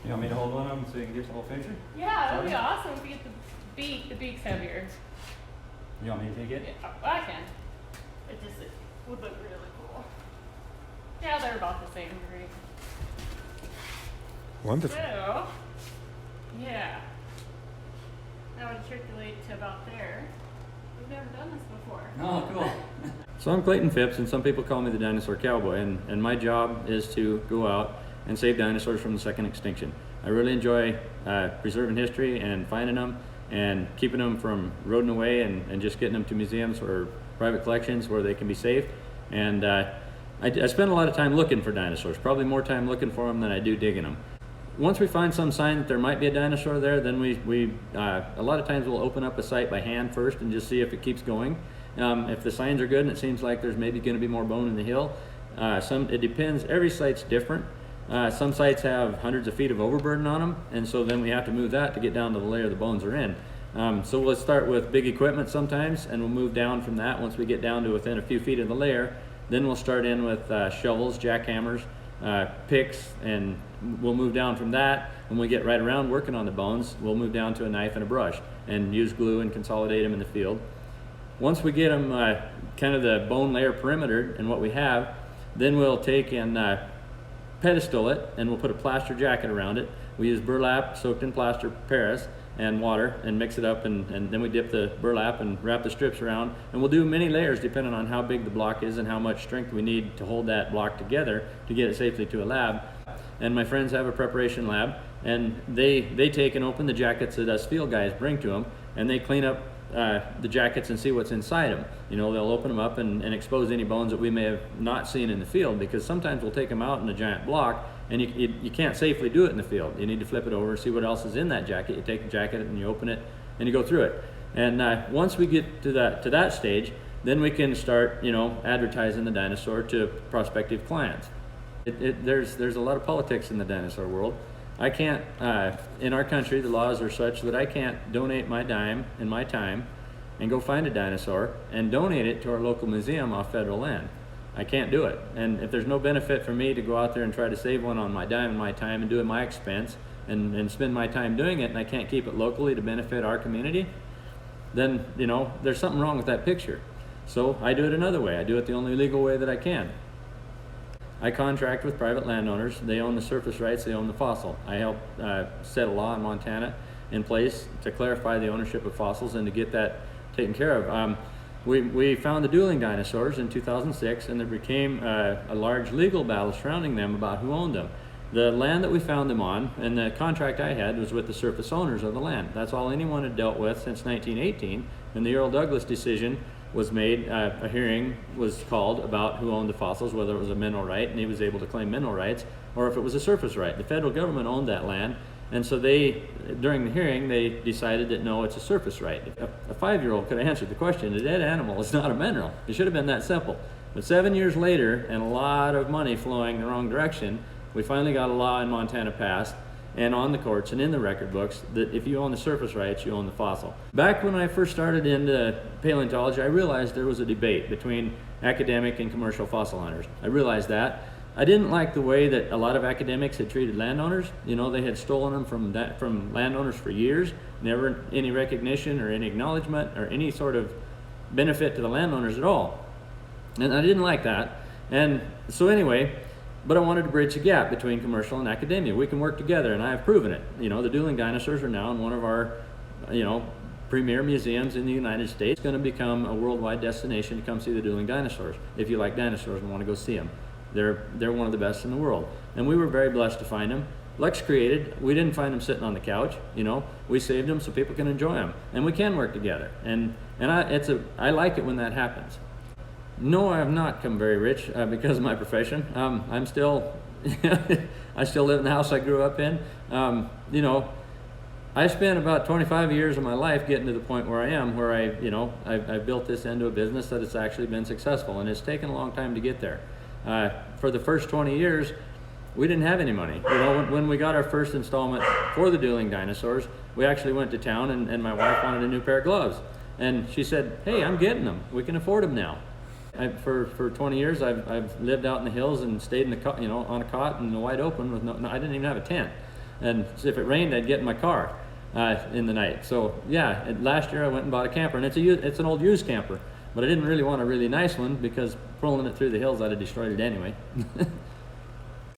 You want me to hold one of them so you can get the whole picture? Yeah, that'd be awesome if we get the beak. The beak's heavier. You want me to take it? Yeah, I can. It would look really cool. Yeah, they're about the same degree. Wonderful. So, yeah. That would circulate to about there. We've never done this before. Oh, cool. So I'm Clayton Phipps, and some people call me the dinosaur cowboy, and my job is to go out and save dinosaurs from the second extinction. I really enjoy preserving history and finding them and keeping them from roding away and just getting them to museums or private collections where they can be safe. And I spend a lot of time looking for dinosaurs, probably more time looking for them than I do digging them. Once we find some sign that there might be a dinosaur there, then we a lot of times we'll open up a site by hand first and just see if it keeps going. If the signs are good and it seems like there's maybe going to be more bone in the hill, it depends. Every site's different. Some sites have hundreds of feet of overburden on them, and so then we have to move that to get down to the layer the bones are in. So we'll start with big equipment sometimes, and we'll move down from that. Once we get down to within a few feet of the layer, then we'll start in with shovels, jackhammers, picks, and we'll move down from that. When we get right around working on the bones, we'll move down to a knife and a brush and use glue and consolidate them in the field. Once we get them kind of the bone layer perimeter and what we have, then we'll take and pedestal it, and we'll put a plaster jacket around it. We use burlap soaked in plaster Paris and water and mix it up, and then we dip the burlap and wrap the strips around, and we'll do many layers depending on how big the block is and how much strength we need to hold that block together to get it safely to a lab. And my friends have a preparation lab, and they take and open the jackets that us field guys bring to them, and they clean up the jackets and see what's inside them. You know, they'll open them up and expose any bones that we may have not seen in the field, because sometimes we'll take them out in a giant block and you can't safely do it in the field. You need to flip it over, see what else is in that jacket. You take the jacket and you open it and you go through it. And once we get to that stage, then we can start, you know, advertising the dinosaur to prospective clients. There's a lot of politics in the dinosaur world. I can't, in our country, the laws are such that I can't donate my dime and my time and go find a dinosaur and donate it to our local museum off federal land. I can't do it. And if there's no benefit for me to go out there and try to save one on my dime and my time and do it at my expense and spend my time doing it, and I can't keep it locally to benefit our community, then, you know, there's something wrong with that picture. So I do it another way. I do it the only legal way that I can. I contract with private landowners. They own the surface rights, they own the fossil. I help set a law in Montana in place to clarify the ownership of fossils and to get that taken care of. We found the dueling dinosaurs in 2006, and there became a large legal battle surrounding them about who owned them. The land that we found them on, and the contract I had, was with the surface owners of the land. That's all anyone had dealt with since 1918, and the Earl Douglas decision was made. A hearing was called about who owned the fossils, whether it was a mineral right, and he was able to claim mineral rights, or if it was a surface right. The federal government owned that land, and so during the hearing, they decided that no, it's a surface right. A 5-year-old could have answered the question. A dead animal is not a mineral. It should have been that simple. But 7 years later, and a lot of money flowing the wrong direction, we finally got a law in Montana passed, and on the courts and in the record books, that if you own the surface rights, you own the fossil. Back when I first started into paleontology, I realized there was a debate between academic and commercial fossil hunters. I realized that. I didn't like the way that a lot of academics had treated landowners. You know, they had stolen them from landowners for years, never any recognition or any acknowledgement or any sort of benefit to the landowners at all. And I didn't like that. And so anyway, but I wanted to bridge the gap between commercial and academia. We can work together, and I have proven it. You know, the dueling dinosaurs are now in one of our, you know, premier museums in the United States. It's going to become a worldwide destination to come see the dueling dinosaurs. If you like dinosaurs and want to go see them, they're one of the best in the world. And we were very blessed to find them. Luck's created. We didn't find them sitting on the couch. You know, we saved them so people can enjoy them, and we can work together. And I like it when that happens. No, I have not come very rich because of my profession. I'm still, I still live in the house I grew up in. You know, I spent about 25 years of my life getting to the point where I am, where I've built this into a business that it's actually been successful, and it's taken a long time to get there. For the first 20 years, we didn't have any money. You know, when we got our first installment for the dueling dinosaurs, we actually went to town, and my wife wanted a new pair of gloves. And she said, "Hey, I'm getting them. We can afford them now." For 20 years, I've lived out in the hills and stayed in the on a cot in the wide open with I didn't even have a tent. and if it rained, I'd get in my car in the night. So yeah, last year I went and bought a camper, and it's an old used camper, but I didn't really want a really nice one because pulling it through the hills, I'd have destroyed it anyway.